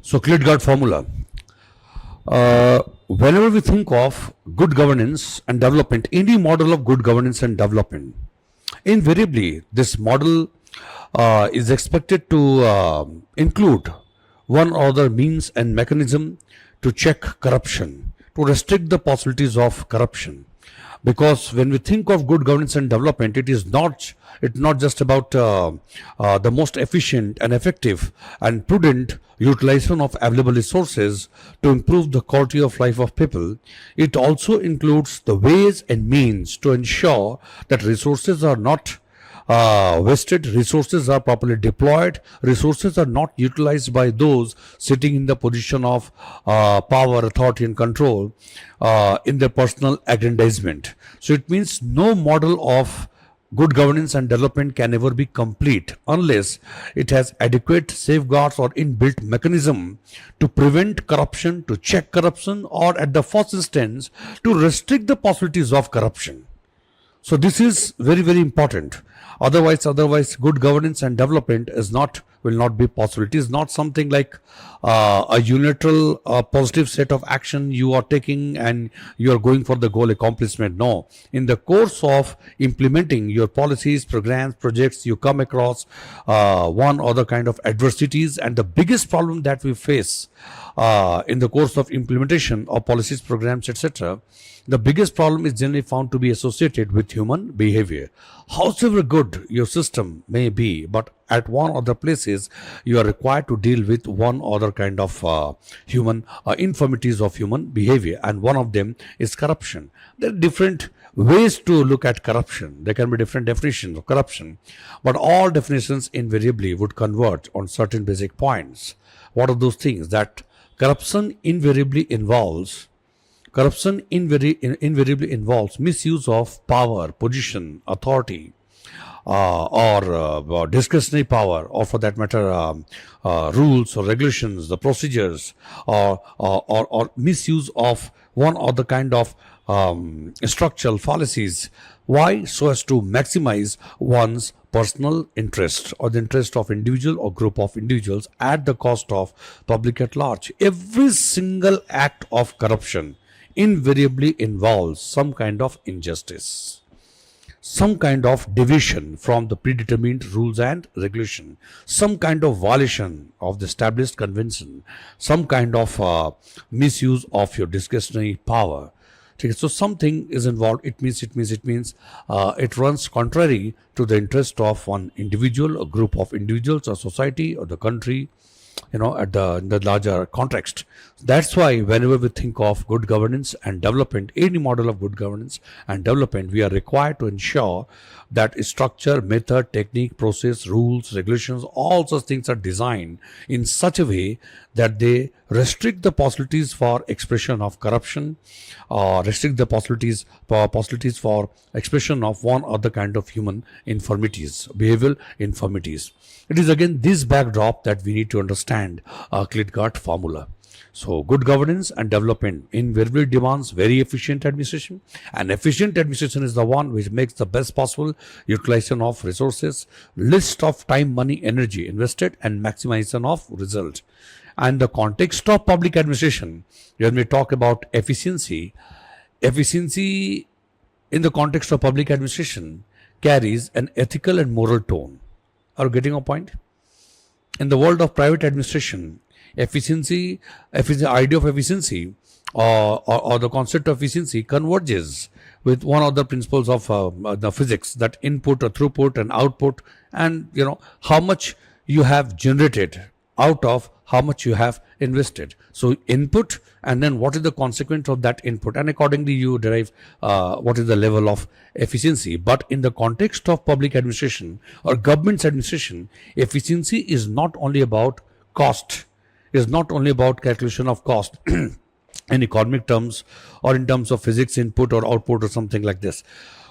So, Klitgaard Formula. Whenever we think of good governance and development, any model of good governance and development, invariably this model is expected to include one or other means and mechanism to check corruption, to restrict the possibilities of corruption. Because when we think of good governance and development, it's not just about the most efficient and effective and prudent utilization of available resources to improve the quality of life of people. It also includes the ways and means to ensure that resources are not wasted, resources are properly deployed, resources are not utilized by those sitting in the position of power, authority, and control in their personal aggrandizement. So it means no model of good governance and development can ever be complete unless it has adequate safeguards or inbuilt mechanism to prevent corruption, to check corruption, or at the first instance, to restrict the possibilities of corruption. So this is very, very important. Otherwise, good governance and development will not be possible. It is not something like a unilateral positive set of action you are taking and you are going for the goal accomplishment. No, in the course of implementing your policies, programs, projects, you come across one or other kind of adversities, and the biggest problem that we face in the course of implementation of policies, programs, etc. The biggest problem is generally found to be associated with human behavior. Howsoever good your system may be, but at one or other places you are required to deal with one or other kind of human infirmities of human behavior, and one of them is corruption. There are different ways to look at corruption. There can be different definitions of corruption, but all definitions invariably would converge on certain basic points. What are those things? That corruption invariably involves misuse of power, position, authority, or discretionary power, or for that matter, rules or regulations, the procedures, or misuse of one or the kind of structural fallacies. Why? So as to maximize one's personal interest or the interest of individual or group of individuals at the cost of public at large. Every single act of corruption invariably involves some kind of injustice, some kind of deviation from the predetermined rules and regulation, some kind of violation of the established convention, some kind of misuse of your discretionary power. Okay, so something is involved. It means it runs contrary to the interest of one individual, a group of individuals, or society, or the country, at the larger context. That's why whenever we think of good governance and development, any model of good governance and development, we are required to ensure that structure, method, technique, process, rules, regulations, all such things are designed in such a way that they restrict the possibilities for expression of corruption, or restrict the possibilities for expression of one other kind of human infirmities, behavioral infirmities. It is again this backdrop that we need to understand Klitgaard Formula. So good governance and development invariably demands very efficient administration, and efficient administration is the one which makes the best possible utilization of resources, least of time, money, energy invested, and maximization of result. And the context of public administration, when we talk about efficiency in the context of public administration carries an ethical and moral tone. Are you getting a point? In the world of private administration, efficiency, idea of efficiency, or the concept of efficiency converges with one of the principles of the physics, that input or throughput and output, and how much you have generated out of how much you have invested. So input, and then what is the consequence of that input, and accordingly you derive what is the level of efficiency. But in the context of public administration or government's administration, efficiency is not only about cost, is not only about calculation of cost in economic terms or in terms of physics, input or output or something like this.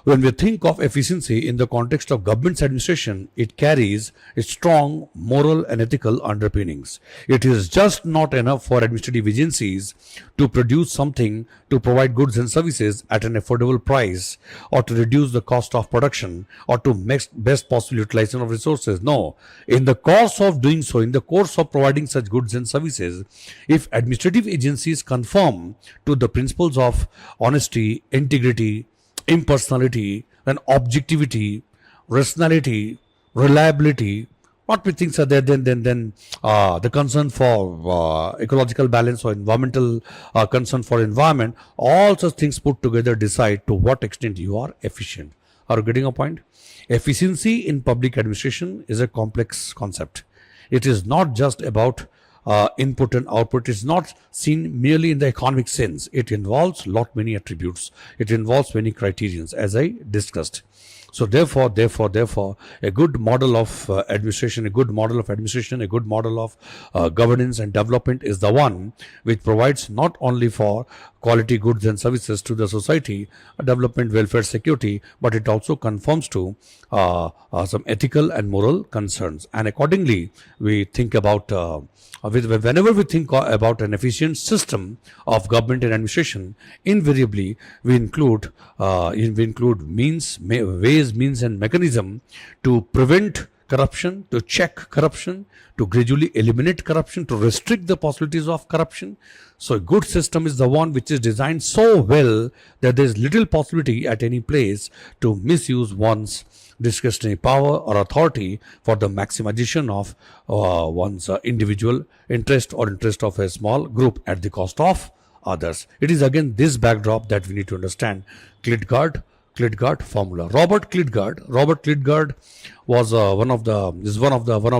When we think of efficiency in the context of government's administration, it carries a strong moral and ethical underpinnings. It is just not enough for administrative agencies to produce something, to provide goods and services at an affordable price, or to reduce the cost of production, or to make best possible utilization of resources. No, in the course of doing so, in the course of providing such goods and services, if administrative agencies conform to the principles of honesty, integrity, impersonality, then objectivity, rationality, reliability, what we think are there, then the concern for ecological balance or environmental concern for environment, all such things put together decide to what extent you are efficient. Are you getting a point? Efficiency in public administration is a complex concept. It is not just about input and output. Is not seen merely in the economic sense. It involves many attributes. It involves many criterions, as I discussed. So therefore, a good model of administration, a good model of governance and development is the one which provides not only for quality goods and services to the society, development, welfare, security, but it also conforms to some ethical and moral concerns. And accordingly, we think about whenever we think about an efficient system of government and administration, invariably we include ways, means, and mechanism to prevent corruption, to check corruption, to gradually eliminate corruption, to restrict the possibilities of corruption. So a good system is the one which is designed so well that there is little possibility at any place to misuse one's discretionary power or authority for the maximization of one's individual interest or interest of a small group at the cost of others. It is again this backdrop that we need to understand Klitgaard Formula. Robert Klitgaard was one of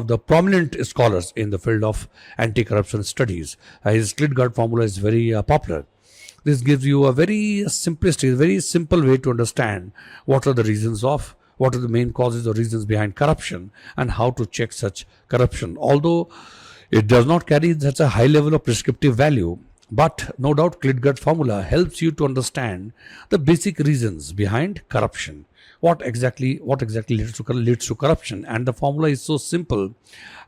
the prominent scholars in the field of anti-corruption studies. His Klitgaard Formula is very popular. This gives you a very simplistic, very simple way to understand what are the main causes or reasons behind corruption and how to check such corruption. Although it does not carry such a high level of prescriptive value, but no doubt Klitgaard Formula helps you to understand the basic reasons behind corruption. What exactly leads to corruption, and the formula is so simple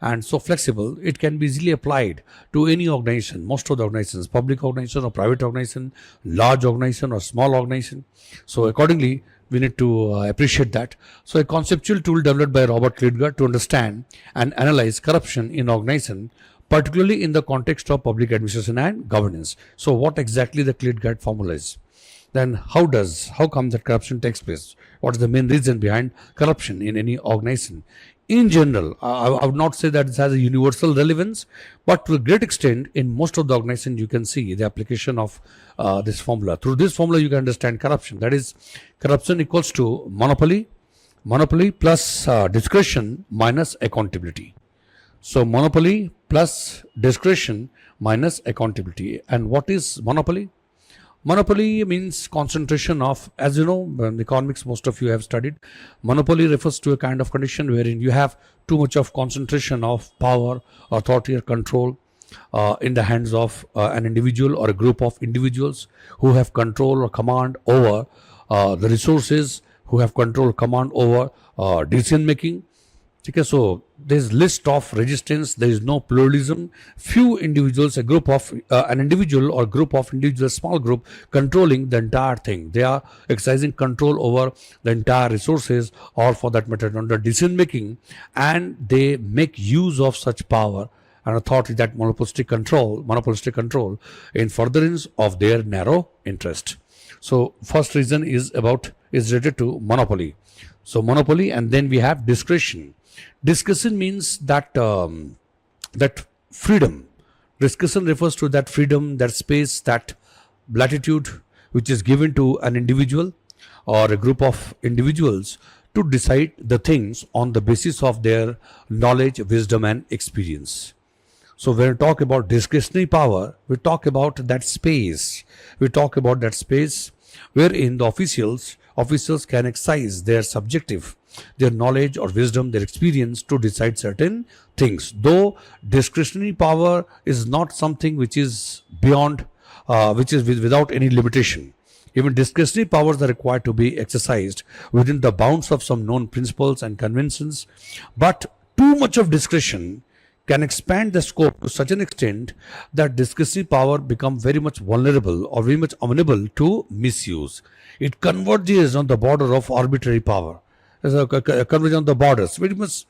and so flexible. It can be easily applied to any organization, most of the organizations, public organization or private organization, large organization or small organization. So accordingly, we need to appreciate that. So a conceptual tool developed by Robert Klitgaard to understand and analyze corruption in organization, particularly in the context of public administration and governance. So what exactly the Klitgaard Formula is? Then how come that corruption takes place? What is the main reason behind corruption in any organization? In general, I would not say that it has a universal relevance, but to a great extent, in most of the organizations, you can see the application of this formula. Through this formula, you can understand corruption. That is, corruption equals to monopoly plus discretion minus accountability. So monopoly plus discretion minus accountability. And what is monopoly? Monopoly means concentration of, as you know, in economics, most of you have studied. Monopoly refers to a kind of condition wherein you have too much of concentration of power, authority, or control in the hands of an individual or a group of individuals who have control or command over the resources, who have control or command over decision making. Okay, so there is list of resistance, there is no pluralism, few individuals, an individual or group of individuals, small group controlling the entire thing. They are exercising control over the entire resources, or for that matter under decision making, and they make use of such power and authority, that monopolistic control in furtherance of their narrow interest. So first reason is related to monopoly. So monopoly, and then we have discretion. Discretion means that freedom. Discretion refers to that freedom, that space, that latitude which is given to an individual or a group of individuals to decide the things on the basis of their knowledge, wisdom, and experience. So when we talk about discretionary power, we talk about that space. Wherein the officials can exercise their subjective, their knowledge or wisdom, their experience to decide certain things. Though discretionary power is not something which is beyond, which is without any limitation. Even discretionary powers are required to be exercised within the bounds of some known principles and conventions, but too much of discretion can expand the scope to such an extent that discretionary power become very much vulnerable or very much amenable to misuse. It converges on the border of arbitrary power. There's a convergence on the borders. Very much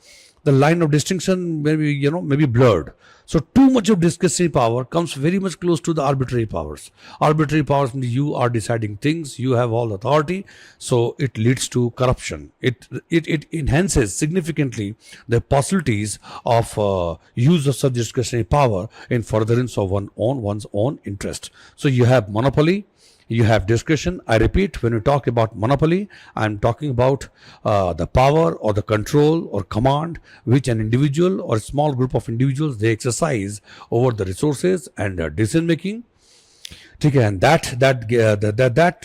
the line of distinction maybe blurred. So too much of discretionary power comes very much close to the arbitrary powers. Arbitrary powers means you are deciding things, you have all authority, so it leads to corruption. It enhances significantly the possibilities of use of such discretionary power in furtherance of one's own interest. So you have monopoly, you have discretion. I repeat, when we talk about monopoly, I'm talking about the power or the control or command which an individual or a small group of individuals they exercise over the resources and decision making. Okay, and that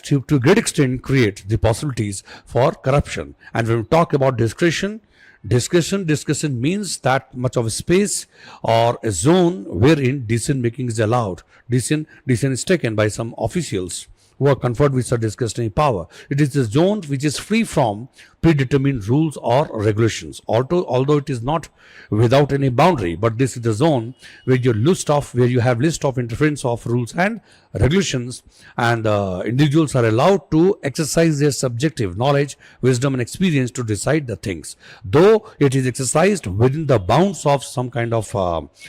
to a great extent creates the possibilities for corruption. And when we talk about discretion means that much of a space or a zone wherein decision making is allowed. Decision is taken by some officials who are conferred with such discretionary power. It is a zone which is free from predetermined rules or regulations. Although it is not without any boundary, but this is the zone where you have list of interference of rules and regulations, and individuals are allowed to exercise their subjective knowledge, wisdom, and experience to decide the things. Though it is exercised within the bounds of some kind of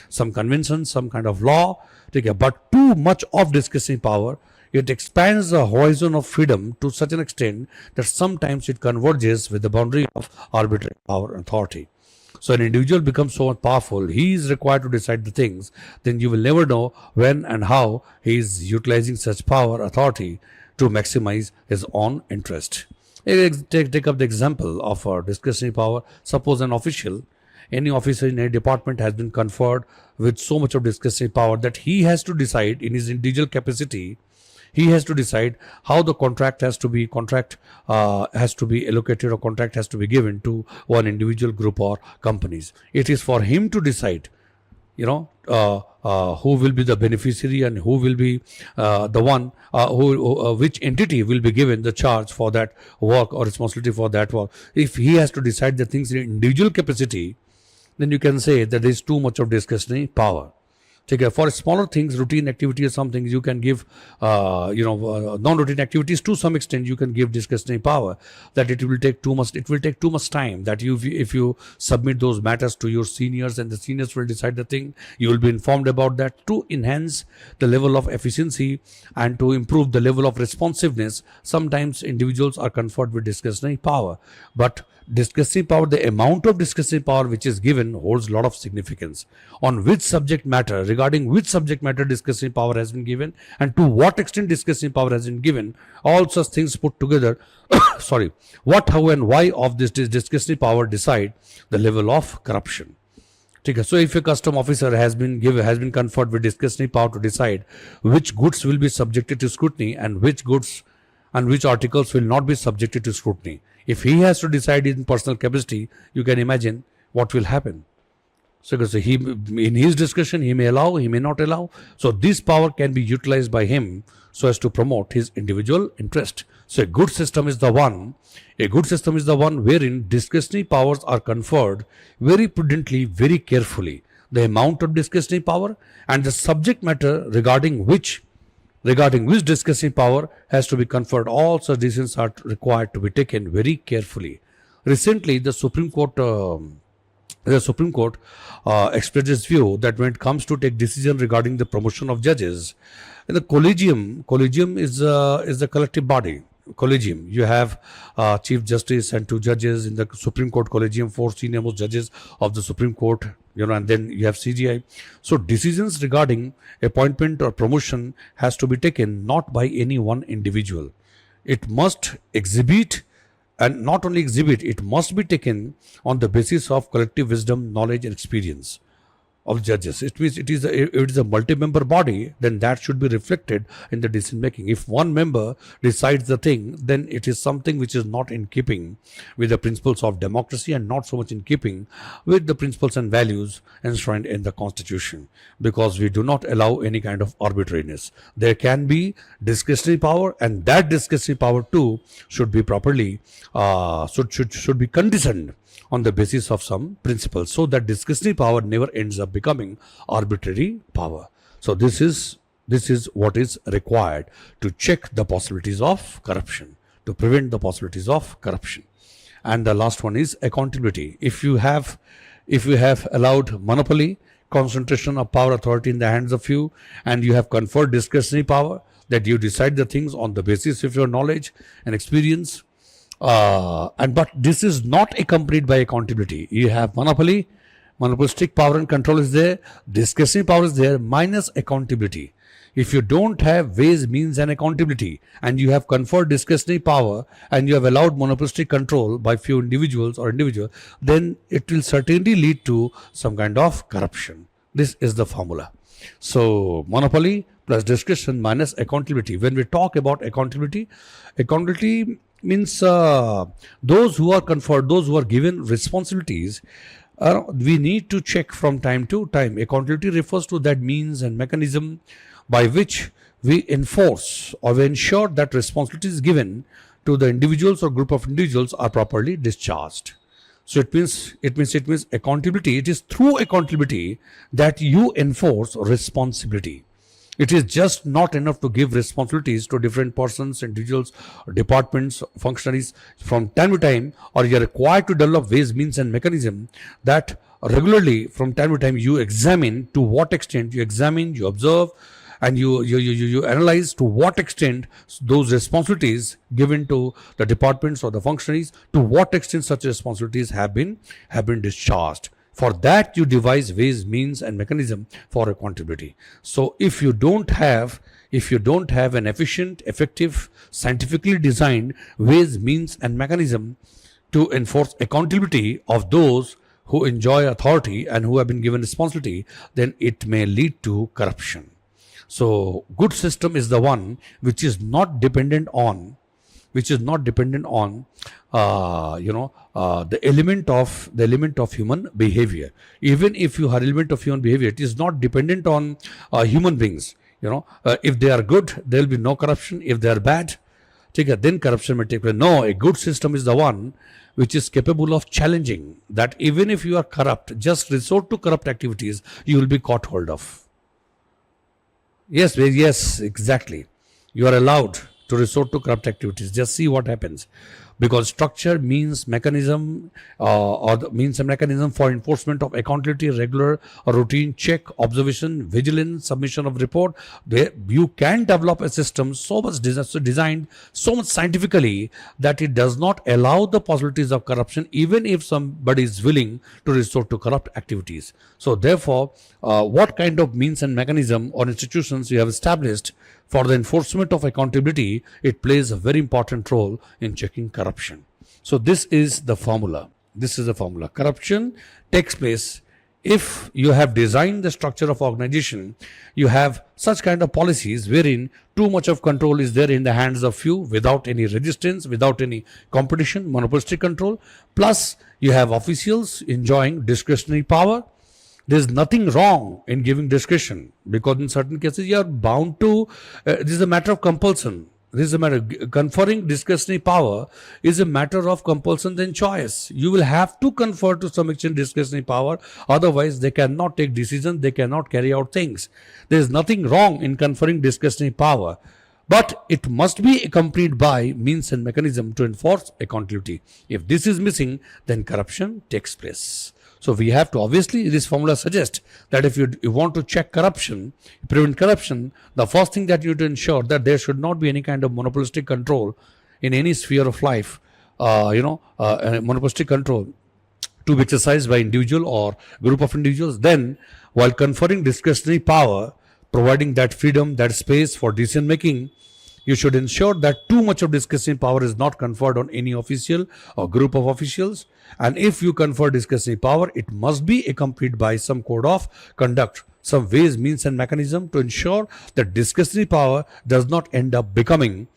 some convention, some kind of law, but too much of discretionary power, it expands the horizon of freedom to such an extent that sometimes it converges with the boundary of arbitrary power and authority. So an individual becomes so powerful, he is required to decide the things, then you will never know when and how he is utilizing such power, authority to maximize his own interest. Take up the example of discretionary power. Suppose any officer in a department has been conferred with so much of discretionary power that he has to decide in his individual capacity. He has to decide how the contract has to be allocated, or contract has to be given to one individual group or companies. It is for him to decide, who will be the beneficiary and who will be the one which entity will be given the charge for that work or responsibility for that work. If he has to decide the things in individual capacity, then you can say that there is too much of discretionary power. For smaller things, routine activities, some things you can give, non-routine activities to some extent you can give discretionary power. That it will take too much time. That if you submit those matters to your seniors and the seniors will decide the thing, you will be informed about that. To enhance the level of efficiency and to improve the level of responsiveness, sometimes individuals are conferred with discretionary power. But discretionary power, the amount of discretionary power which is given holds a lot of significance. On which subject matter, regarding which subject matter discretionary power has been given, and to what extent discretionary power has been given, all such things put together, what, how, and why of this discretionary power decide the level of corruption. So if a custom officer has been conferred with discretionary power to decide which goods will be subjected to scrutiny and which goods and which articles will not be subjected to scrutiny, if he has to decide in personal capacity, you can imagine what will happen. So in his discretion, he may allow, he may not allow. So this power can be utilized by him so as to promote his individual interest. So a good system is the one wherein discretionary powers are conferred very prudently, very carefully. The amount of discretionary power and the subject matter regarding which discretionary power has to be conferred, all such decisions are required to be taken very carefully. Recently, the Supreme Court expressed its view that when it comes to take decision regarding the promotion of judges, the collegium is a collective body. Collegium, you have Chief Justice and 2 judges in the Supreme Court collegium, 4 senior most judges of the Supreme Court, and then you have CGI. So decisions regarding appointment or promotion has to be taken not by any one individual. It must exhibit, and not only exhibit, it must be taken on the basis of collective wisdom, knowledge, and experience. of judges. It means it is a multi-member body, then that should be reflected in the decision making. If one member decides the thing, then it is something which is not in keeping with the principles of democracy and not so much in keeping with the principles and values enshrined in the constitution, because we do not allow any kind of arbitrariness. There can be discretionary power, and that discretionary power too should be properly should be conditioned on the basis of some principles, so that discretionary power never ends up becoming arbitrary power. So this is what is required to check the possibilities of corruption, to prevent the possibilities of corruption. And the last one is accountability. If you have allowed monopoly, concentration of power, authority in the hands of few, and you have conferred discretionary power, that you decide the things on the basis of your knowledge and experience, but this is not accompanied by accountability. You have monopolistic power and control is there, discretionary power is there, minus accountability. If you don't have ways, means and accountability, and you have conferred discretionary power and you have allowed monopolistic control by few individuals, then it will certainly lead to some kind of corruption. This is the formula. So monopoly plus discretion minus accountability. When we talk about accountability means those who are conferred, those who are given responsibilities, we need to check from time to time. Accountability refers to that means and mechanism by which we enforce or we ensure that responsibilities given to the individuals or group of individuals are properly discharged. So it means accountability. It is through accountability that you enforce responsibility. It is just not enough to give responsibilities to different persons, individuals, departments, functionaries from time to time, or you are required to develop ways, means and mechanism that regularly from time to time you examine to what extent you examine, you observe, and you analyze to what extent those responsibilities given to the departments or the functionaries, to what extent such responsibilities have been discharged. For that you devise ways, means and mechanism for accountability. So if you don't have an efficient, effective, scientifically designed ways, means and mechanism to enforce accountability of those who enjoy authority and who have been given responsibility, then it may lead to corruption. So good system is the one which is not dependent on the element of human behavior. Even if you have element of human behavior, it is not dependent on human beings. If they are good, there will be no corruption. If they are bad, then corruption may take place. No, a good system is the one which is capable of challenging that. Even if you are corrupt, just resort to corrupt activities, you will be caught hold of. Yes, exactly. You are allowed to resort to corrupt activities. Just see what happens. Because structure, means, mechanism, or the means and mechanism for enforcement of accountability, regular or routine check, observation, vigilance, submission of report. You can develop a system so much designed so much scientifically that it does not allow the possibilities of corruption, even if somebody is willing to resort to corrupt activities. So therefore, what kind of means and mechanism or institutions you have established for the enforcement of accountability, it plays a very important role in checking corruption. So this is the formula. Corruption takes place if you have designed the structure of organization, you have such kind of policies wherein too much of control is there in the hands of few without any resistance, without any competition, monopolistic control. Plus you have officials enjoying discretionary power. There is nothing wrong in giving discretion, because in certain cases you are bound to, this is a matter of compulsion. Conferring discretionary power is a matter of compulsion than choice. You will have to confer to some extent discretionary power, otherwise they cannot take decisions, they cannot carry out things. There is nothing wrong in conferring discretionary power, but it must be accompanied by means and mechanism to enforce accountability. If this is missing, then corruption takes place. So we have to, obviously, this formula suggests that if you want to check corruption, prevent corruption, the first thing that you need to ensure that there should not be any kind of monopolistic control in any sphere of life, monopolistic control to be exercised by individual or group of individuals. Then, while conferring discretionary power, providing that freedom, that space for decision making, You should ensure that too much of discretionary power is not conferred on any official or group of officials. And if you confer discretionary power, it must be accompanied by some code of conduct, some ways, means, and mechanism to ensure that discretionary power does not end up become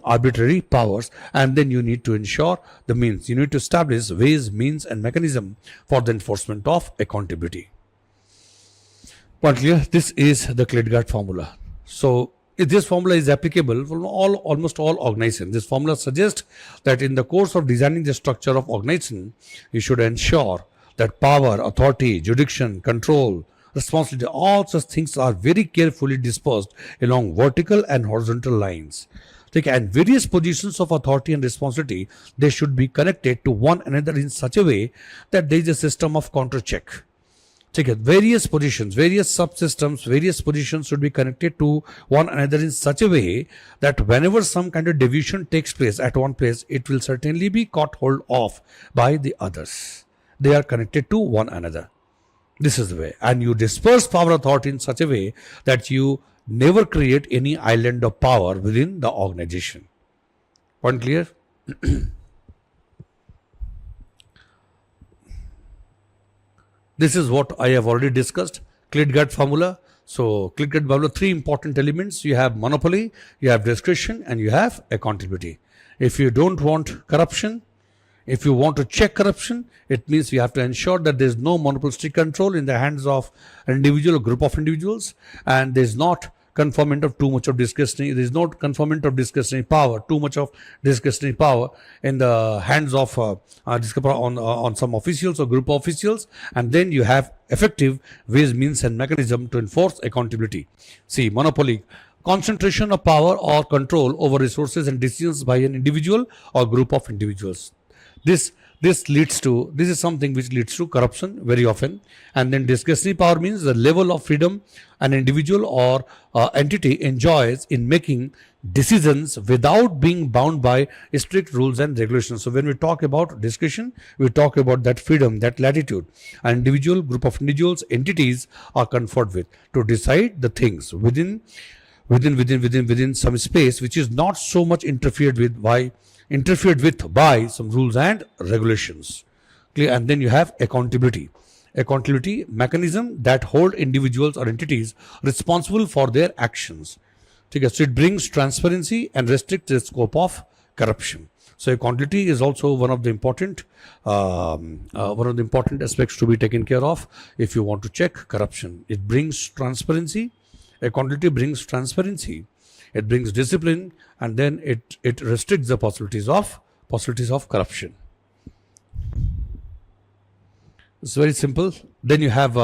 arbitrary powers. And then you need to ensure the means. You need to establish ways, means, and mechanism for the enforcement of accountability. Point clear? This is the Klitgaard formula. So this formula is applicable for almost all organizations. This formula suggests that in the course of designing the structure of organization, you should ensure that power, authority, jurisdiction, control, responsibility, all such things are very carefully dispersed along vertical and horizontal lines. Okay, and various positions of authority and responsibility, they should be connected to one another in such a way that there is a system of counter check. Take it. Various positions, various subsystems, various positions should be connected to one another in such a way that whenever some kind of deviation takes place at one place, it will certainly be caught hold of by the others. They are connected to one another. This is the way. And you disperse power authority in such a way that you never create any island of power within the organization. Point clear? This is what I have already discussed, Klitgaard formula. So Klitgaard formula, three important elements. You have monopoly, you have discretion, and you have accountability. If you don't want corruption, if you want to check corruption, it means you have to ensure that there is no monopolistic control in the hands of an individual or group of individuals, and there is not conferment of too much of discretionary, there is no conferment of discretionary power, too much of discretionary power in the hands of on some officials or group of officials, and then you have effective ways, means, and mechanism to enforce accountability. See, monopoly, concentration of power or control over resources and decisions by an individual or group of individuals. This is something which leads to corruption very often. And then discretionary power means the level of freedom an individual or entity enjoys in making decisions without being bound by strict rules and regulations. So when we talk about discretion, we talk about that freedom, that latitude an individual, group of individuals, entities are conferred with to decide the things within some space which is not so much interfered with by some rules and regulations. Clear? And then you have accountability mechanism that hold individuals or entities responsible for their actions. Okay, so it brings transparency and restricts the scope of corruption. So accountability is also one of the important aspects to be taken care of if you want to check corruption. It brings transparency. Accountability brings transparency. It brings discipline, and then it restricts the possibilities of corruption. It's very simple. Then you have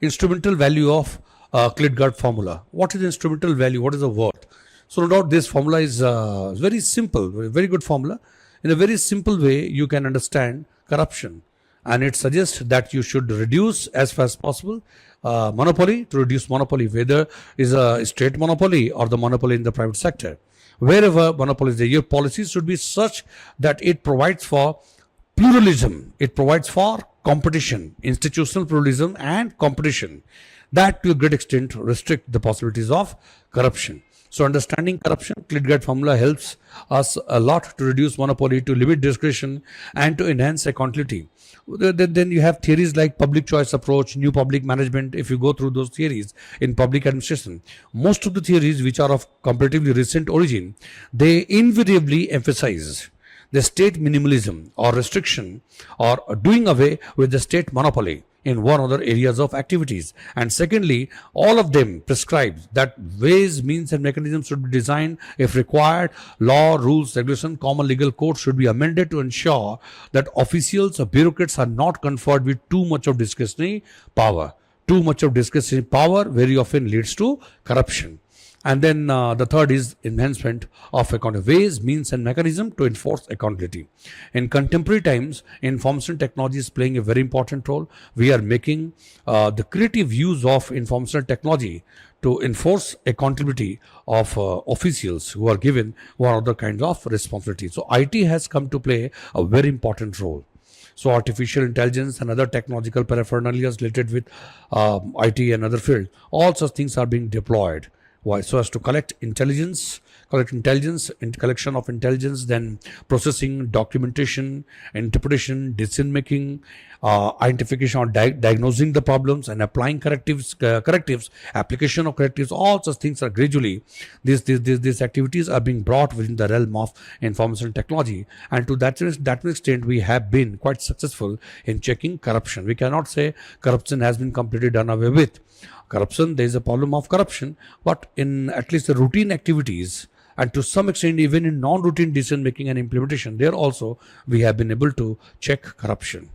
instrumental value of Klitgaard formula. What is the instrumental value? What is the worth? So no doubt this formula is very simple, very good formula. In a very simple way, you can understand corruption, and it suggests that you should reduce as far as possible monopoly, to reduce monopoly, whether is a state monopoly or the monopoly in the private sector. Wherever monopoly is there, your policies should be such that it provides for pluralism, it provides for competition, institutional pluralism and competition, that to a great extent restrict the possibilities of corruption. So understanding corruption, Klitgaard formula helps us a lot to reduce monopoly, to limit discretion, and to enhance accountability. Then you have theories like public choice approach, new public management. If you go through those theories in public administration, most of the theories which are of comparatively recent origin, they invariably emphasize the state minimalism or restriction or doing away with the state monopoly in one or other areas of activities. And secondly, all of them prescribe that ways, means, and mechanisms should be designed if required. Law, rules, regulation, common legal code should be amended to ensure that officials or bureaucrats are not conferred with too much of discretionary power. Too much of discretionary power very often leads to corruption. And then the third is enhancement of accountability, ways, means, and mechanism to enforce accountability. In contemporary times, information technology is playing a very important role. We are making the creative use of information technology to enforce accountability of officials who are given one other kind of responsibility. So IT has come to play a very important role. So artificial intelligence and other technological paraphernalia related with IT and other fields, all such things are being deployed. Why? So as to collect intelligence, collection of intelligence, then processing, documentation, interpretation, decision making, identification or diagnosing the problems and applying correctives, application of correctives. All such things are gradually, these activities are being brought within the realm of information technology, and to that extent we have been quite successful in checking corruption. We cannot say corruption has been completely done away with. Corruption, there is a problem of corruption, but in at least the routine activities, and to some extent even in non-routine decision making and implementation, there also we have been able to check corruption.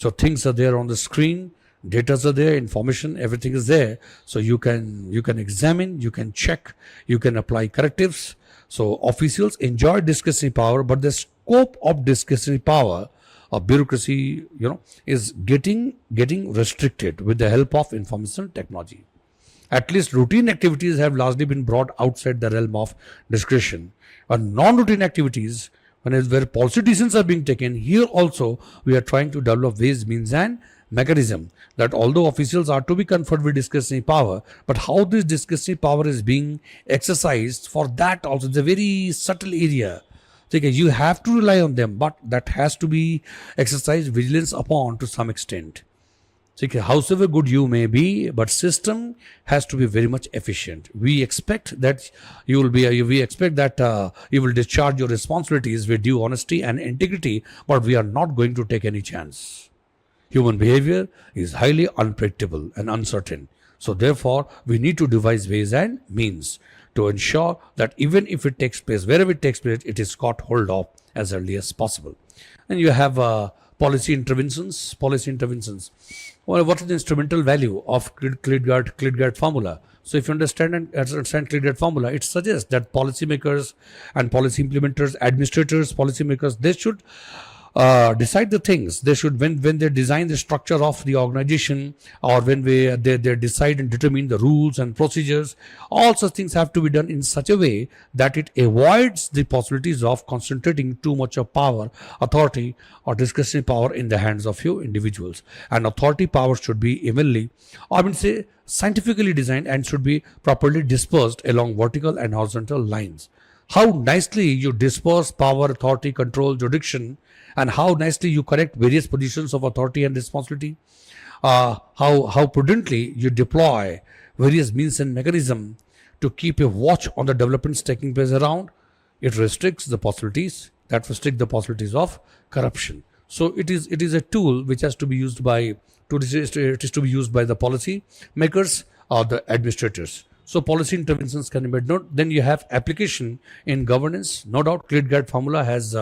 So things are there on the screen, data are there, information, everything is there. So you can examine, you can check, you can apply correctives. So officials enjoy discretionary power, but the scope of discretionary power of bureaucracy, is getting restricted with the help of information technology. At least routine activities have largely been brought outside the realm of discretion. And non-routine activities, where policy decisions are being taken, here also we are trying to develop ways, means and mechanism that although officials are to be conferred with discretionary power, but how this discretionary power is being exercised, for that also is a very subtle area. You have to rely on them, but that has to be exercised vigilance upon to some extent. Howsoever good you may be, but system has to be very much efficient. We expect that you will discharge your responsibilities with due honesty and integrity, but we are not going to take any chance. Human behavior is highly unpredictable and uncertain. So therefore, we need to devise ways and means to ensure that even if it takes place, wherever it takes place, it is caught hold of as early as possible. And you have policy interventions. Well, what is the instrumental value of Klitgaard Formula? So if you understand Klitgaard Formula, it suggests that policymakers and policy implementers, administrators, policymakers, they should decide the things. They should, when they design the structure of the organization, or when they decide and determine the rules and procedures, all such things have to be done in such a way that it avoids the possibilities of concentrating too much of power, authority, or discretionary power in the hands of few individuals. And authority power should be evenly, scientifically designed, and should be properly dispersed along vertical and horizontal lines. How nicely you disperse power, authority, control, jurisdiction, and how nicely you correct various positions of authority and responsibility. How prudently you deploy various means and mechanisms to keep a watch on the developments taking place around. It restricts the possibilities of corruption. So it is a tool which has to be used by the policy makers or the administrators. So policy interventions can be made. Then you have application in governance. No doubt Klitgaard Formula has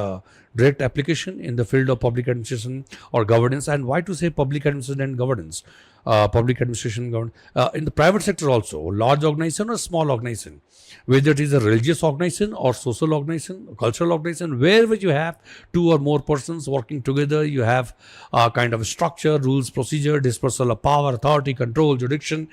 direct application in the field of public administration or governance. And why to say public administration and governance? Public administration, in the private sector also, large organization or small organization, whether it is a religious organization or social organization, cultural organization, wherever you have two or more persons working together, you have a kind of structure, rules, procedure, dispersal of power, authority, control, jurisdiction.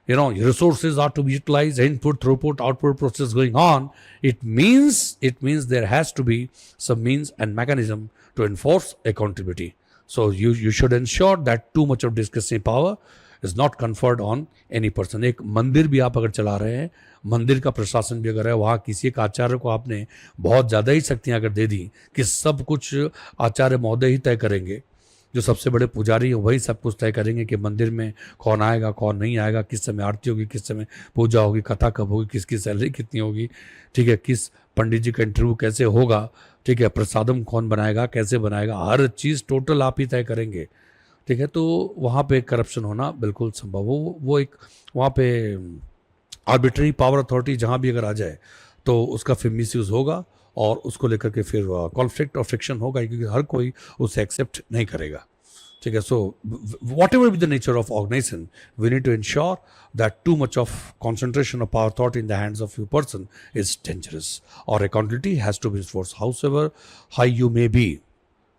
Resources are to be utilized, input, throughput, output process going on. It means there has to be some means and mechanism to enforce accountability. So you should ensure that too much of discretionary power is not conferred on any person. एक मंदिर भी आप अगर चला रहे हैं, मंदिर का प्रशासन भी अगर है, वहाँ किसी एक आचार्य को आपने बहुत ज़्यादा ही शक्तियाँ अगर दे दी कि सब कुछ आचार्य महोदय ही तय करेंगे, जो सबसे बड़े पुजारी हैं वही सब कुछ तय करेंगे कि मंदिर में कौन आएगा, कौन नहीं आएगा, किस समय आरती होगी, किस समय पूजा होगी, कथा कब होगी, किसकी सैलरी कितनी होगी, ठीक है, किस पंडित जी का इंटरव्यू कैसे होगा, ठीक है, प्रसादम कौन बनाएगा, कैसे बनाएगा, हर चीज़ टोटल आप ही तय करेंगे, ठीक है. तो वहाँ पे करप्शन होना बिल्कुल संभव हो. वो एक वहाँ पे आर्बिट्ररी पावर अथॉरिटी जहाँ भी अगर आ जाए तो उसका फिर मिसयूज़ होगा और उसको लेकर के फिर कॉन्फ्लिक्ट और फ्रिक्शन होगा, क्योंकि हर कोई उसे एक्सेप्ट नहीं करेगा, ठीक है. So whatever be the nature of organisation, we need to ensure that too much of concentration of power thought in the hands of you person is dangerous, और accountability has to be enforce howsoever high you may be,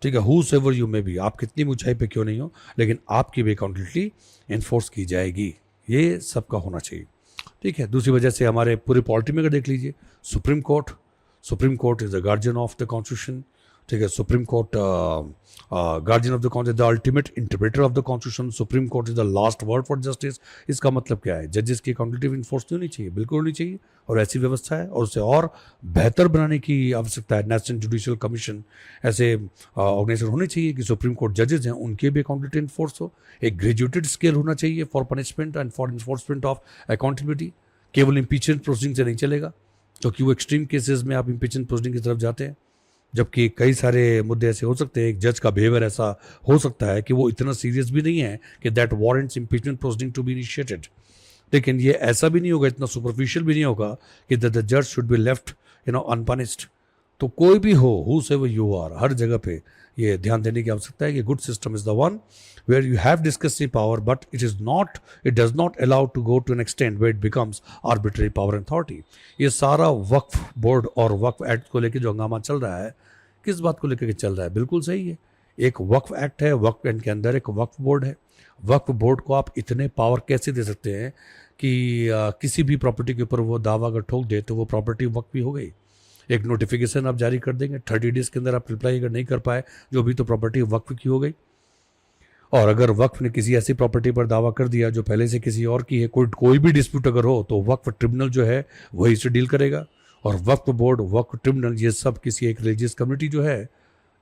ठीक है, whoever you may B, आप कितनी ऊंचाई पे क्यों नहीं हो, लेकिन आपकी भी अकाउंटेबिलिटी इन्फोर्स की जाएगी. ये सबका होना चाहिए, ठीक है. दूसरी वजह से हमारे पूरे पॉलिटी में अगर देख लीजिए, supreme court is the guardian of the constitution. ठीक है, supreme court guardian of the constitution, the ultimate interpreter of the constitution, supreme court is the last word for justice. इसका मतलब क्या है? जजेस की अकाउंटेटिव इन्फोर्स नहीं होनी चाहिए, बिल्कुल होनी चाहिए, और ऐसी व्यवस्था है, और उसे और बेहतर बनाने की आवश्यकता है। नेशनल जुडिशियल कमीशन ऐसे ऑर्गेनाइजेशन होने चाहिए कि सुप्रीम कोर्ट जजेस हैं उनके भी अकाउंटेटिव इन्फोर्स हो। एक ग्रेजुएटेड स्केल होना चाहिए for punishment and for enforcement of accountability. केवल इम्पीचमेंट प्रोसीडिंग से नहीं चलेगा, क्योंकि वो एक्सट्रीम केसेस में आप इम्पीचमेंट प्रोसीडिंग की तरफ जाते हैं, जबकि कई सारे मुद्दे ऐसे हो सकते हैं, एक जज का बिहेवियर ऐसा हो सकता है कि वो इतना सीरियस भी नहीं है कि that warrants impeachment proceeding to be initiated. लेकिन ये ऐसा भी नहीं होगा, इतना सुपरफिशियल भी नहीं होगा कि द जज शुड बी लेफ्ट अनपनिश्ड। तो कोई भी हो, हूसएवर यू आर, हर जगह पे ये ध्यान देने की आवश्यकता है कि good system is the one where you have discretionary power, but it does not allow to go to an extent where it becomes arbitrary power and authority. ये सारा वक्फ बोर्ड और वक्फ एक्ट को लेकर जो हंगामा चल रहा है, किस बात को लेकर के चल रहा है? बिल्कुल सही है, एक वक्फ एक्ट है, वक्फ एक्ट के अंदर एक वक्फ बोर्ड है। वक्फ बोर्ड को आप इतने पावर कैसे दे सकते हैं कि किसी भी प्रॉपर्टी के ऊपर वो दावा अगर ठोक दे तो वो प्रॉपर्टी वक्फ भी हो गई। एक नोटिफिकेशन आप जारी कर देंगे, 30 डेज के अंदर आप रिप्लाई अगर नहीं कर पाए जो भी, तो प्रॉपर्टी वक्फ की हो गई। और अगर वक्फ ने किसी ऐसी प्रॉपर्टी पर दावा कर दिया जो पहले से किसी और की है, कोई भी डिस्प्यूट अगर हो, तो वक्फ ट्रिब्यूनल जो है वही से डील करेगा। और वक्फ बोर्ड, वक्फ ट्रिब्यूनल, ये सब किसी एक रिलीजियस कम्युनिटी जो है,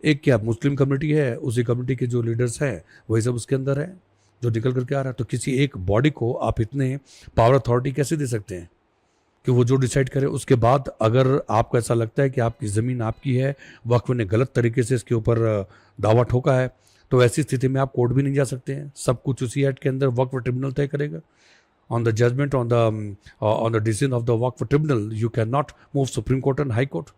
एक क्या मुस्लिम कम्युनिटी है, उसी कम्युनिटी के जो लीडर्स हैं वही सब उसके अंदर है जो निकल करके आ रहा है। तो किसी एक बॉडी को आप इतने पावर अथॉरिटी कैसे दे सकते हैं कि वो जो डिसाइड करे? उसके बाद अगर आपको ऐसा लगता है कि आपकी ज़मीन आपकी है, वक्फ ने गलत तरीके से इसके ऊपर दावा ठोका है, तो ऐसी स्थिति में आप कोर्ट भी नहीं जा सकते हैं। सब कुछ उसी एक्ट के अंदर वक्फ ट्रिब्यूनल तय करेगा। On the judgement, on the decision of the Waqf tribunal, you can not move Supreme Court and High Court.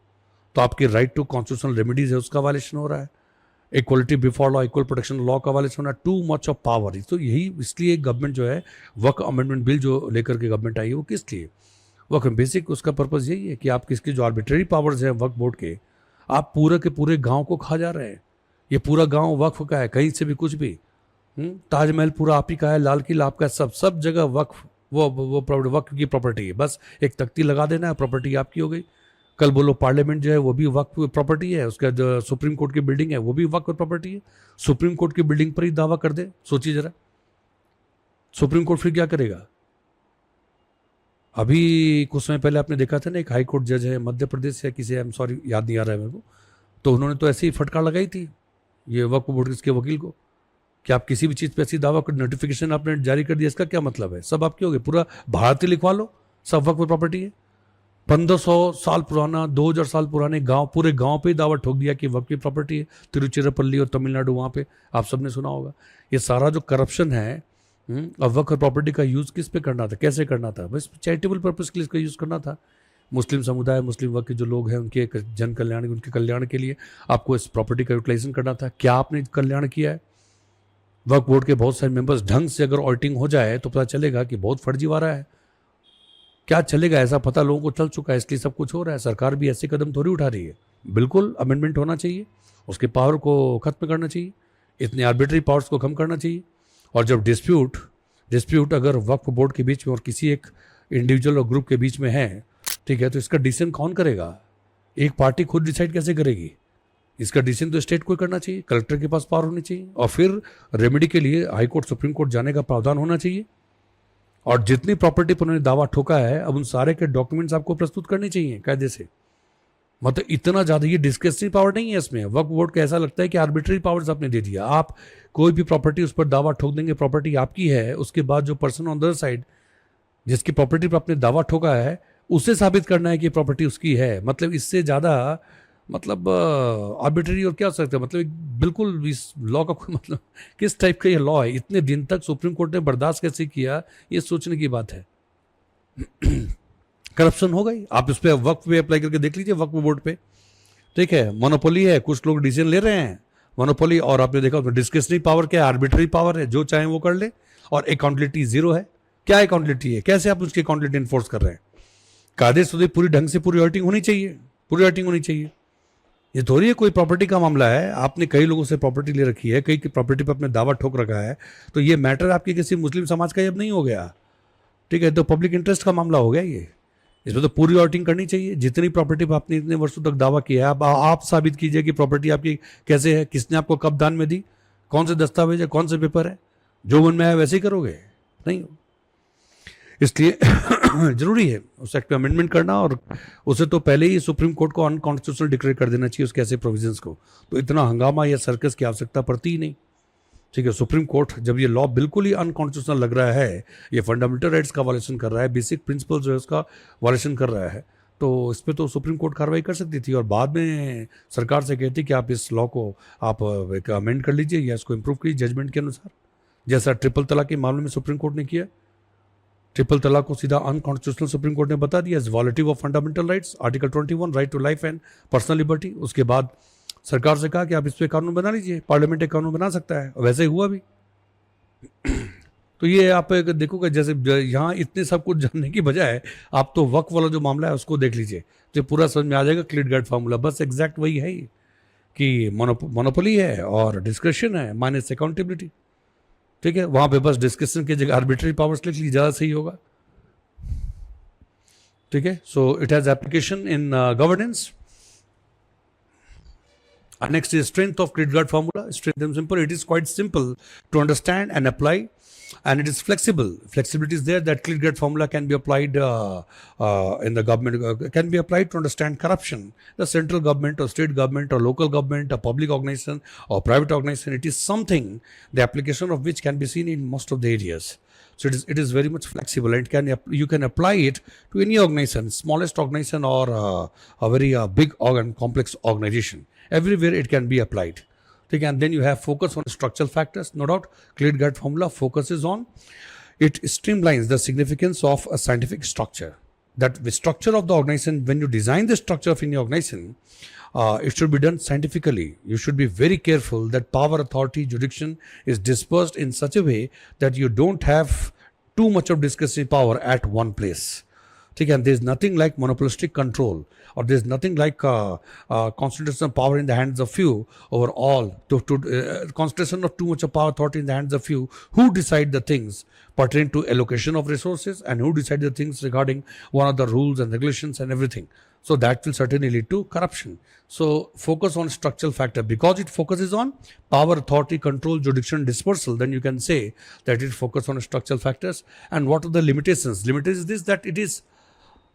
तो आपकी राइट टू कॉन्स्टिट्यूशनल रेमेडीज है, उसका वायलेशन हो रहा है। Equality before law, equal protection law का वायलेशन होना, टू मच ऑफ पावर। तो यही इसलिए गवर्नमेंट जो है वक्फ अमेंडमेंट बिल जो लेकर के गवर्नमेंट आई है, वो किस लिए? वक्फ बेसिक उसका पर्पज़ यही है कि आप किसके जो आर्बिट्रेरी पावर्स हैं वक्फ बोर्ड के, आप पूरे के पूरे गाँव को खा जा रहे हैं। ये पूरा गांव वक्फ का है, कहीं से भी कुछ भी। ताजमहल पूरा आप ही का है, लाल किला आपका है, सब जगह वक्फ, वो वक्फ की प्रॉपर्टी है। बस एक तख्ती लगा देना है, प्रॉपर्टी आपकी हो गई। कल बोलो पार्लियामेंट जो है वो भी वक्फ प्रॉपर्टी है, उसका जो सुप्रीम कोर्ट की बिल्डिंग है वो भी वक्फ प्रॉपर्टी है। सुप्रीम कोर्ट की बिल्डिंग पर ही दावा कर दे, सोचिए जरा, सुप्रीम कोर्ट फिर क्या करेगा? अभी कुछ समय पहले आपने देखा था ना, एक हाई कोर्ट जज है मध्य प्रदेश से किसी, आई एम सॉरी याद नहीं आ रहा है मेरे को, तो उन्होंने तो ऐसी ही फटकार लगाई थी ये वक्फ बोर्ड के वकील को कि आप किसी भी चीज़ पे ऐसी दावा कर, नोटिफिकेशन आपने जारी कर दिया, इसका क्या मतलब है? सब आपके हो गए, पूरा भारत ही लिखवा लो, सब वक्फ प्रॉपर्टी है। 1500 साल पुराना, 2000 साल पुराने गांव, पूरे गांव पे दावा ठोक दिया कि वक्फ की प्रॉपर्टी है। तिरुचिरापल्ली और तमिलनाडु, वहाँ पे आप सबने सुना होगा। ये सारा जो करप्शन है, अब वक्फ प्रॉपर्टी का यूज़ किस पे करना था, कैसे करना था? बस चैरिटेबल पर्पज़ के लिए इसका यूज़ करना था। मुस्लिम समुदाय, मुस्लिम वर्ग के जो लोग हैं उनके जन कल्याण, उनके कल्याण के लिए आपको इस प्रॉपर्टी का यूटिलाइजेशन करना था। क्या आपने कल्याण किया है? वक्फ बोर्ड के बहुत सारे मेंबर्स, ढंग से अगर ऑडिटिंग हो जाए तो पता चलेगा कि बहुत फर्जीवाड़ा है। क्या चलेगा? ऐसा पता लोगों को चल चुका है, इसलिए सब कुछ हो रहा है। सरकार भी ऐसे कदम थोड़ी उठा रही है। बिल्कुल अमेंडमेंट होना चाहिए, उसके पावर को खत्म करना चाहिए, इतने आर्बिट्री पावर्स को कम करना चाहिए। और जब डिस्प्यूट अगर वक्फ बोर्ड के बीच में और किसी एक इंडिविजुअल और ग्रुप के बीच में है, ठीक है, तो इसका डिसीजन कौन करेगा? एक पार्टी खुद डिसाइड कैसे करेगी? इसका डिसीजन तो स्टेट को करना चाहिए, कलेक्टर के पास पावर होनी चाहिए, और फिर रेमेडी के लिए हाई कोर्ट, सुप्रीम कोर्ट जाने का प्रावधान होना चाहिए। और जितनी प्रॉपर्टी पर उन्होंने दावा ठोका है, अब उन सारे के डॉक्यूमेंट्स आपको प्रस्तुत करने चाहिए कायदे से। मतलब इतना ज़्यादा ये डिस्क्रेशनरी पावर नहीं है इसमें। वक्फ बोर्ड को ऐसा लगता है कि आर्बिट्ररी पावर्स आपने दे दिया, आप कोई भी प्रॉपर्टी उस पर दावा ठोक देंगे, प्रॉपर्टी आपकी है। उसके बाद जो person on the other side जिसकी प्रॉपर्टी पर आपने दावा ठोका है, उसे साबित करना है कि प्रॉपर्टी उसकी है। मतलब इससे ज़्यादा आर्बिट्ररी और क्या हो सकता है? मतलब बिल्कुल इस लॉ का कोई मतलब, किस टाइप का ये लॉ है? इतने दिन तक सुप्रीम कोर्ट ने बर्दाश्त कैसे किया, ये सोचने की बात है। करप्शन हो गई। आप इस पर वक्फ पे अप्लाई करके देख लीजिए, वक्फ बोर्ड पे, ठीक है, मोनोपोली है, कुछ लोग डिसीजन ले रहे हैं, मोनोपोली। और आपने देखा उसमें डिस्क्रिशनरी पावर क्या है, आर्बिट्ररी पावर है, जो चाहे वो कर ले। और अकाउंटेबिलिटी जीरो है। क्या अकाउंटेबिलिटी है? कैसे आप उसकी अकाउंटेबिलिटी इन्फोर्स कर रहे हैं? कायदे से पूरी ढंग से पूरी ऑडिटिंग होनी चाहिए, पूरी ऑडिटिंग होनी चाहिए। ये थोड़ी है कोई प्रॉपर्टी का मामला है, आपने कई लोगों से प्रॉपर्टी ले रखी है, कई की प्रॉपर्टी पर अपने दावा ठोक रखा है, तो ये मैटर आपके किसी मुस्लिम समाज का अब नहीं हो गया, ठीक है, तो पब्लिक इंटरेस्ट का मामला हो गया ये। इसमें तो पूरी ऑडिटिंग करनी चाहिए। जितनी प्रॉपर्टी पर आपने इतने वर्षों तक दावा किया है, आप साबित कीजिए कि प्रॉपर्टी आपकी कैसे है, किसने आपको कब दान में दी, कौन से दस्तावेज है, कौन से पेपर है। जो मन में आया वैसे ही करोगे, नहीं। इसलिए जरूरी है उस एक्ट में अमेंडमेंट करना, और उसे तो पहले ही सुप्रीम कोर्ट को अनकॉन्स्टिट्यूशनल डिक्लेयर कर देना चाहिए उसके ऐसे प्रोविजंस को। तो इतना हंगामा या सर्कस की आवश्यकता पड़ती ही नहीं। ठीक है, सुप्रीम कोर्ट जब ये लॉ बिल्कुल ही अनकॉन्स्टिट्यूशनल लग रहा है, ये फंडामेंटल राइट्स का वायलेशन कर रहा है, बेसिक प्रिंसिपल्स जो है उसका वायलेशन कर रहा है, तो इस पर तो सुप्रीम कोर्ट कार्रवाई कर सकती थी और बाद में सरकार से कहती कि आप इस लॉ को आप एक अमेंड कर लीजिए या इसको इम्प्रूव कीजिए जजमेंट के अनुसार, जैसा ट्रिपल तलाक के मामले में सुप्रीम कोर्ट ने किया। ट्रिपल तलाक को सीधा अनकॉन्स्टिट्यूशनल सुप्रीम कोर्ट ने बता दिया is violative of fundamental rights, article 21 right to life and personal liberty. उसके बाद सरकार से कहा कि आप इस पर कानून बना लीजिए, पार्लियामेंट एक कानून बना सकता है, और वैसे ही हुआ भी। तो ये आप देखोगे, जैसे यहाँ इतने सब कुछ जानने की बजाय आप तो वक्फ वाला जो मामला है उसको देख लीजिए, तो पूरा समझ में आ जाएगा। क्लिटगार्ड फार्मूला बस एग्जैक्ट वही है कि मोनोपोली है और डिस्क्रेशन है माइनस अकाउंटेबिलिटी। ठीक है, वहां पे बस डिस्कशन की जगह आर्बिट्री पावर्स लिख ली, ज़्यादा सही होगा। ठीक है, so it has application in governance. Next is strength of Klitgaard formula. Strength and simple. It is quite simple to understand and apply, and it is flexible. Flexibility is there that Klitgaard formula can be applied in the government, can be applied to understand corruption. The central government or state government or local government, a public organization or private organization, it is something the application of which can be seen in most of the areas. So it is very much flexible, and you can apply it to any organization, smallest organization or a very big complex organization. Everywhere it can be applied. Okay, and then you have focus on structural factors. No doubt, Klitgaard formula focuses on, it streamlines the significance of a scientific structure. That the structure of the organization, when you design the structure of any organization, it should be done scientifically. You should be very careful that power, authority, jurisdiction is dispersed in such a way that you don't have too much of discretionary power at one place. Okay, and there's nothing like monopolistic control, or there's nothing like concentration of power in the hands of few over all, concentration of too much of power authority in the hands of few who decide the things pertaining to allocation of resources and who decide the things regarding one of the rules and regulations and everything. So that will certainly lead to corruption. So focus on structural factor, because it focuses on power, authority, control, jurisdiction, dispersal, then you can say that it focuses on structural factors. And what are the limitations? Limitation is this, that it is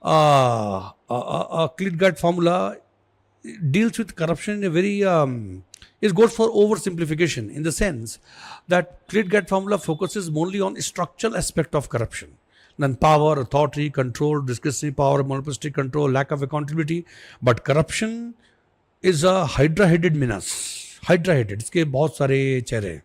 a Klitgaard formula deals with corruption in a very, it goes for oversimplification in the sense that Klitgaard formula focuses only on structural aspect of corruption. Then power, authority, control, discretionary power, monopolistic control, lack of accountability. But corruption is a hydra-headed menace. Hydra-headed, इसके बहुत सारे चेहरे हैं.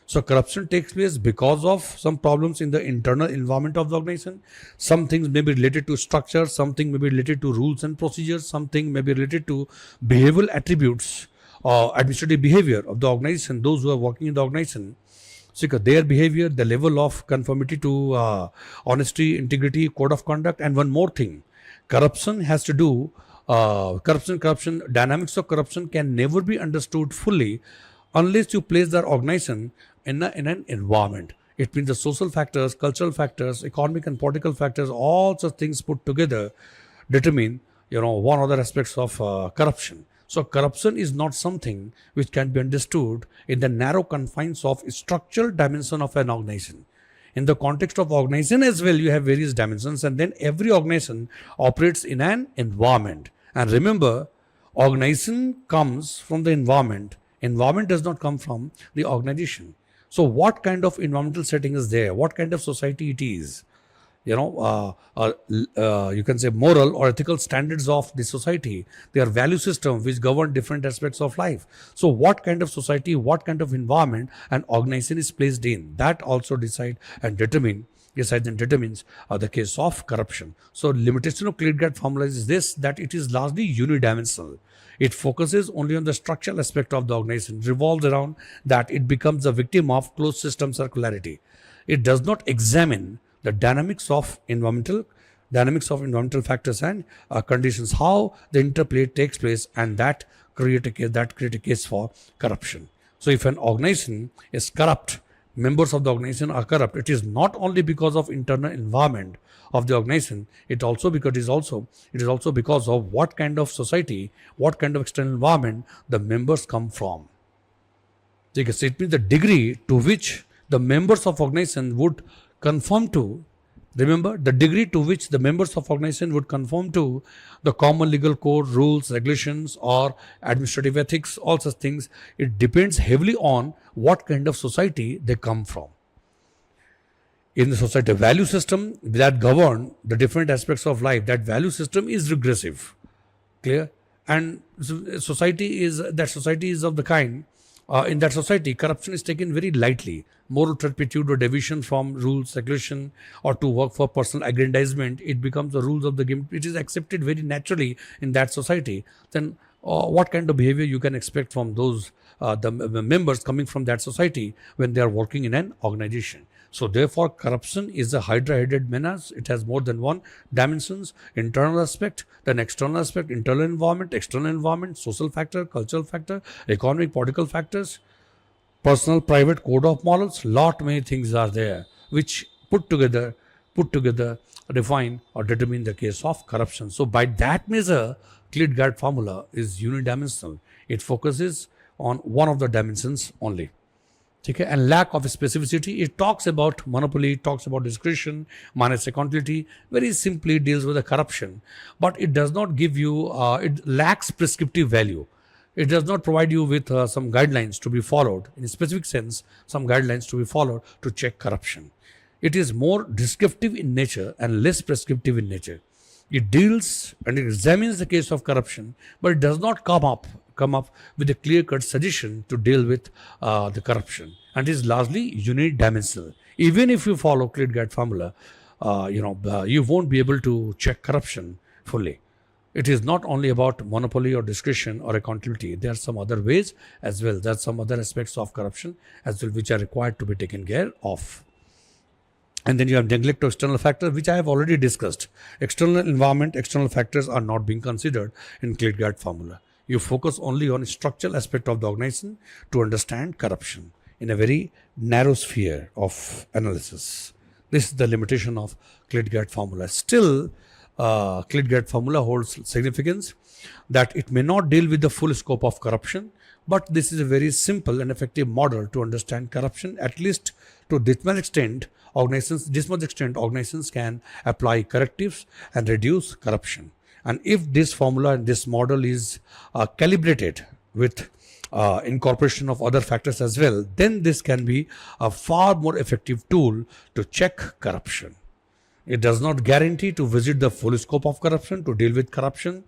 So corruption takes place because of some problems in the internal environment of the organization. Some things may be related to structure, something may be related to rules and procedures, something may be related to behavioral attributes or administrative behavior of the organization, those who are working in the organization. So their behavior, the level of conformity to honesty, integrity, code of conduct, and one more thing, corruption has to do, corruption, dynamics of corruption can never be understood fully unless you place the organization in an environment. It means the social factors, cultural factors, economic and political factors, all such things put together determine, one other aspects of corruption. So corruption is not something which can be understood in the narrow confines of structural dimension of an organization. In the context of organization as well, you have various dimensions, and then every organization operates in an environment. And remember, organization comes from the environment. Environment does not come from the organization. So what kind of environmental setting is there? What kind of society it is? You can say moral or ethical standards of the society. They are value systems which govern different aspects of life. So what kind of society, what kind of environment an organization is placed in, that also decides and determines the case of corruption. So limitation of Klitgaard formula is this, that it is largely unidimensional. It focuses only on the structural aspect of the organization, revolves around that it becomes a victim of closed system circularity. It does not examine the dynamics of environmental factors and conditions, how the interplay takes place, and that create a case for corruption. So if an organization is corrupt, members of the organization are corrupt, it is not only because of internal environment of the organization, it is also because of what kind of society, what kind of external environment the members come from. Because it means the degree to which the members of organization would conform to, remember, the degree to which the members of organization would conform to the common legal code, rules, regulations, or administrative ethics, all such things, it depends heavily on what kind of society they come from. In the society value system that govern the different aspects of life, that value system is regressive. Clear? And society is of the kind, in that society, corruption is taken very lightly. Moral turpitude or deviation from rules, regulation, or to work for personal aggrandizement, it becomes the rules of the game. It is accepted very naturally in that society. Then what kind of behavior you can expect from those the members coming from that society when they are working in an organization? So therefore, corruption is a hydra-headed menace. It has more than one dimensions: internal aspect, then external aspect, internal environment, external environment, social factor, cultural factor, economic, political factors, personal, private, code of morals. Lot many things are there which put together define or determine the case of corruption. So by that measure, Klitgaard formula is unidimensional. It focuses on one of the dimensions only. Okay, and lack of specificity, it talks about monopoly, it talks about discretion, minus accountability, very simply deals with the corruption, but it does not give you, it lacks prescriptive value. It does not provide you with some guidelines to be followed, in a specific sense, some guidelines to be followed to check corruption. It is more descriptive in nature and less prescriptive in nature. It deals and it examines the case of corruption, but it does not come up with a clear-cut suggestion to deal with the corruption, and it is largely unidimensional. Even if you follow Klitgaard formula, you won't be able to check corruption fully. It is not only about monopoly or discretion or accountability. There are some other ways as well. There are some other aspects of corruption as well which are required to be taken care of. And then you have neglect of external factors, which I have already discussed. External environment, external factors are not being considered in Klitgaard formula. You focus only on a structural aspect of the organization to understand corruption in a very narrow sphere of analysis. This is the limitation of Klitgaard formula. Still, Klitgaard formula holds significance that it may not deal with the full scope of corruption, but this is a very simple and effective model to understand corruption. At least to this much extent, organizations can apply correctives and reduce corruption. And if this formula and this model is calibrated with incorporation of other factors as well, then this can be a far more effective tool to check corruption. It does not guarantee to visit the full scope of corruption, to deal with corruption,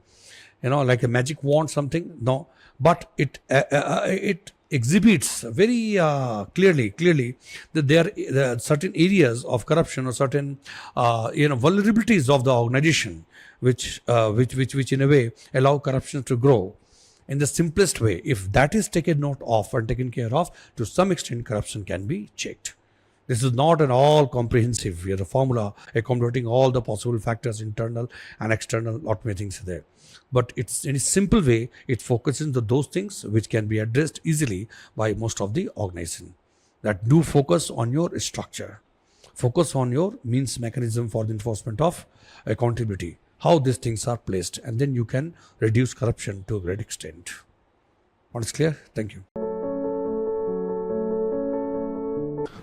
like a magic wand, something. No, but it exhibits very clearly that there are certain areas of corruption or certain vulnerabilities of the organization which in a way allow corruption to grow in the simplest way. If that is taken note of and taken care of, to some extent corruption can be checked. This is not an all comprehensive formula accommodating all the possible factors, internal and external, lot many things there. But it's in a simple way, it focuses on those things which can be addressed easily by most of the organization. That do focus on your structure, focus on your means mechanism for the enforcement of accountability, how these things are placed, and then you can reduce corruption to a great extent. What is clear? Thank you.